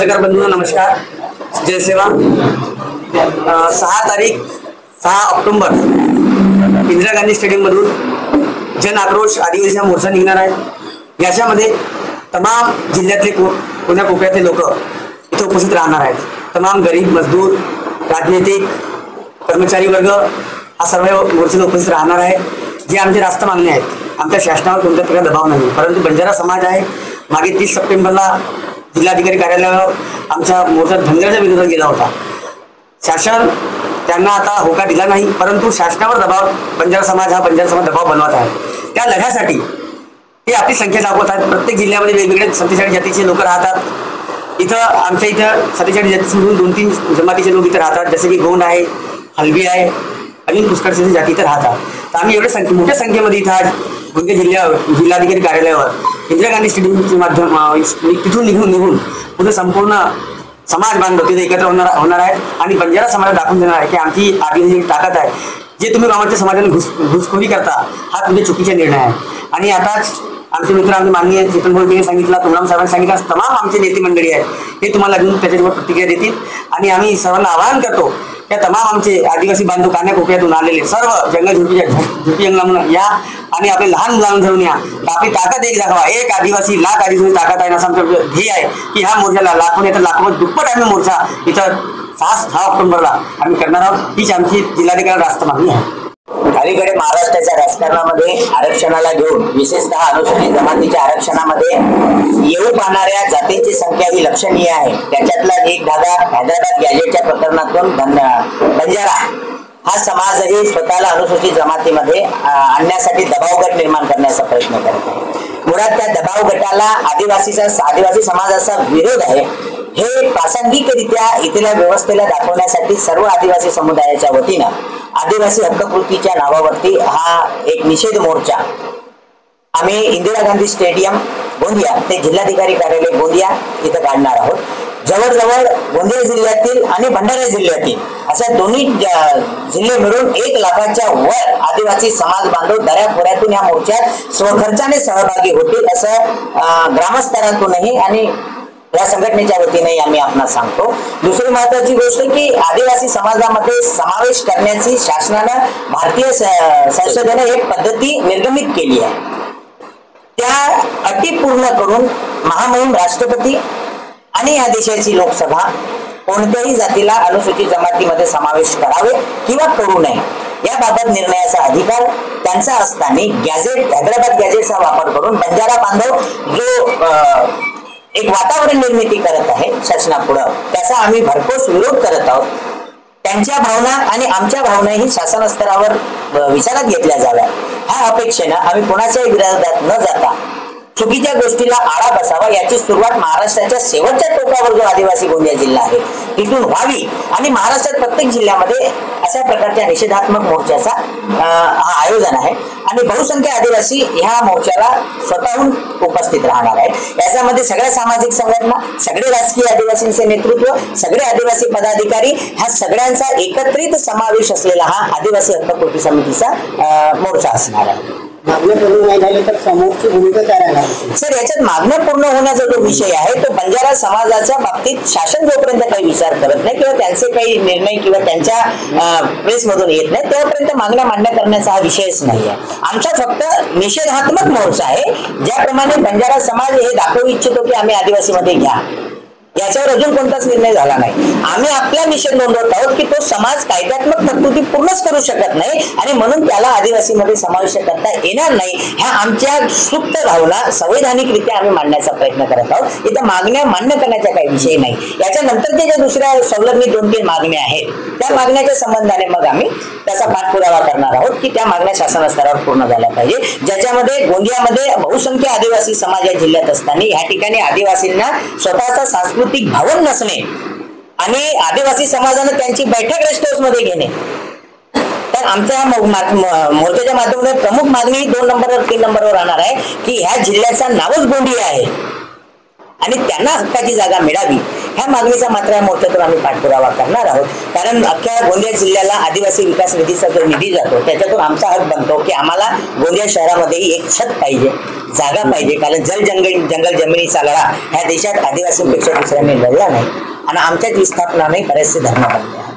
पत्रकार बंधूंना नमस्कार, जय सेवा। 6 ऑक्टोबर इंदिरा गांधी स्टेडियम मधून जन आक्रोश आदिवासी मोर्चा निघणार आहे। याच्यामध्ये तमाम जिल्ह्यातले कोण्या कोपऱ्यातले लोक इथे उपस्थित राहणार आहेत। तमाम गरीब, मजदूर, राजनीतिक, कर्मचारी वर्ग हा सर्व मोर्चाला उपस्थित राहणार आहे। जे आमचे रास्त मागणे आहेत, आमच्या शासनावर कोणत्या प्रकार दबाव नाही, परंतु बंजारा समाज आहे। मागे 30 सप्टेंबरला जिल्हाधिकारी कार्यालयावर आमचा मोर्चा धनगराच्या विरोधात गेला होता। शासन त्यांना आता होकार दिला नाही, परंतु शासनावर दबाव बंजारा समाज दबाव बनवत आहे। त्या लढ्यासाठी ते आपली संख्या दाखवत आहेत। प्रत्येक जिल्ह्यामध्ये वेगवेगळे 47 जातीचे लोक राहतात। इथं आमच्या इथं 47 जाती सोडून 2-3 जमातीचे लोक इथं राहतात, जसे की गोंड आहे, हलबी आहे, अजून पुष्कळशी जाती इथं राहतात। तर आम्ही मोठ्या संख्येमध्ये इथं आज गोंदिया जिल्हाधिकारी कार्यालयावर इंदिरा गांधी स्टेडियमच्या माध्यम तिथून निघून पुढे संपूर्ण समाज बांधव तिथे एकत्र होणार आहेत आणि बंजारा समाजाला दाखवून देणार आहे की आमची आदिवासी ताकद आहे। जे तुम्ही गावाच्या समाजाने घुसखोरी करता हा तुमचे चुकीचा निर्णय आहे। आणि आताच आमचे मित्र, आमचे माननीय चेतन भोईने सांगितलं, तुमराम साहेबांनी सांगितलं, तमाम आमचे नेते मंडळी आहेत, हे तुम्हाला अजून त्याच्यावर प्रतिक्रिया देतील। आणि आम्ही सर्वांना आवाहन करतो त्या तमाम आमचे आदिवासी बांधव कान्याकोपऱ्यातून आलेले सर्व झुटी जंगलामधून या आणि आपले लहान मुलांना धरून या। आपली ताकद एक दाखवा, एक आदिवासी लाख आदिवासी ताकद आहे, असं आमचं ध्येय आहे की ह्या मोर्चाला लाखो नाही तर लाखो दुप्पट आम्ही मोर्चा इथं 6 ऑक्टोबरला आम्ही करणार आहोत। हीच आमची जिल्हाधिकारी रास्त मागणी आहे। अलीकडे महाराष्ट्राच्या राजकारणामध्ये आरक्षणाला घेऊन, विशेषतः अनुसूचित जमातीच्या आरक्षणामध्ये येऊ पाहणाऱ्या जातींची संख्या ही लक्षणीय आहे। त्याच्यातला एक धागा हैदराबाद गॅजेटच्या प्रकरणातून बंजारा हा समाजही स्वतःला अनुसूचित जमातीमध्ये आणण्यासाठी दबाव गट निर्माण करण्याचा प्रयत्न करत आहे। मुळात त्या दबाव गटाला आदिवासी समाजाचा विरोध आहे हे प्रासंगिकरित्या इथल्या व्यवस्थेला दाखवण्यासाठी सर्व आदिवासी समुदायाच्या वतीनं आदिवासी हक्ककृतीच्या नावावरती हा एक निषेध मोर्चा आम्ही इंदिरा गांधी स्टेडियम गोंदिया ते जिल्हाधिकारी कार्यालय गोंदिया इथं काढणार आहोत। जवळजवळ गोंदिया जिल्ह्यातील आणि भंडारा जिल्ह्यातील अशा दोन्ही जिल्हे मिळून 1 लाखाच्या वर आदिवासी समाज बांधव दऱ्याखोऱ्यातून या मोर्चात स्वखर्चाने सहभागी होतील असं ग्रामस्तरातूनही आणि या संघटनेच्या वतीने आम्ही आपणास सांगतो। दुसरी महत्वाची गोष्ट की आदिवासी समाजामध्ये समावेश करण्याची शासनानं भारतीय संसदेने एक पद्धती निर्गमित केली आहे। त्या अटी पूर्ण करून महामहिम राष्ट्रपती आणि या देशाची लोकसभा कोणत्याही जातीला अनुसूचित जमातीमध्ये समावेश करावे किंवा करू नये याबाबत निर्णयाचा अधिकार त्यांचा असताना हैदराबाद गॅजेटचा वापर करून बंजारा बांधव जो एक वातावरण निर्मिती करत आहे शासनापुढे, त्याचा आम्ही भरघोस विरोध करत आहोत। त्यांच्या भावना आणि आमच्या भावनाही शासन स्तरावर विचारात घेतल्या जाव्या ह्या अपेक्षेनं आम्ही कोणाच्याही विरोधात न जाता चुकीच्या गोष्टीला आळा बसावा याची सुरुवात महाराष्ट्राच्या शेवटच्या टोकावर जो आदिवासी गोंदिया जिल्हा आहे तिथून व्हावी आणि महाराष्ट्रात प्रत्येक जिल्ह्यामध्ये अशा प्रकारच्या निषेधात्मक मोर्चाचा हा आयोजन आहे आणि बहुसंख्य आदिवासी ह्या मोर्चाला स्वतःहून उपस्थित राहणार आहेत। याच्यामध्ये सगळ्या सामाजिक संघटना, सगळे राजकीय आदिवासींचे नेतृत्व, सगळे आदिवासी पदाधिकारी ह्या सगळ्यांचा एकत्रित समावेश असलेला हा आदिवासी हक्ककृती समितीचा मोर्चा असणार आहे। मागण्या पूर्ण नाही झाले तर समोरची भूमिका काय राहणार? सर, याच्यात मागण्या पूर्ण होण्याचा जो विषय आहे तो बंजारा समाजाच्या बाबतीत शासन जोपर्यंत काही विचार करत नाही किंवा त्यांचे काही निर्णय किंवा त्यांच्या प्रेसमधून येत नाही तेव्हापर्यंत मागण्या मान्य करण्याचा हा विषयच नाही आहे। आमचा फक्त निषेधात्मक मोर्चा आहे। ज्याप्रमाणे बंजारा समाज हे दाखवू इच्छितो की आम्ही आदिवासीमध्ये घ्या, याच्यावर अजून कोणताच निर्णय झाला नाही। आम्ही आपला निषेध नोंदवत आहोत की तो समाज कायद्यात्मक तरतुदी पूर्णच करू शकत नाही आणि म्हणून त्याला आदिवासीमध्ये समावेश करता येणार नाही ह्या आमच्या सुप्त भावना संवैधानिकरित्या आम्ही मांडण्याचा प्रयत्न करत आहोत। इथं मागण्या मान्य करण्याचा काही विषय नाही। याच्यानंतरच्या ज्या दुसऱ्या संलग्नित 2-3 मागण्या आहेत त्या मागण्याच्या संबंधाने मग आम्ही त्याचा पाठपुरावा करणार आहोत की त्या मागण्या शासन स्तरावर पूर्ण झाल्या पाहिजे। ज्याच्यामध्ये गोंदियामध्ये बहुसंख्य आदिवासी समाज या जिल्ह्यात असताना या ठिकाणी आदिवासींना स्वतःचा सांस्कृतिक भवन नसणे आणि आदिवासी समाजाने त्यांची बैठक रेस्ट हाऊस मध्ये घेणे, तर आमच्या मोर्चाच्या माध्यमातून प्रमुख मागणी 2 नंबरवर 3 नंबरवर राहणार आहे की ह्या जिल्ह्याचा नावच गोंदिया आहे आणि त्यांना हक्काची जागा मिळावी ह्या मागणीचा मात्र या मोर्चातून आम्ही पाठपुरावा करणार आहोत। कारण अख्ख्या गोंदिया जिल्ह्याला आदिवासी विकास निधीचा जो निधी जातो त्याच्यातून आमचा हक बनतो की आम्हाला गोंदिया शहरामध्येही एक छत पाहिजे। जागा पाहिजे, कारण जंगल जमिनीचा लढा ह्या देशात आदिवासींपेक्षा दुसऱ्यांनी लढला नाही आणि आमच्याच विस्थापनाने बरेचसे धर्म बनले.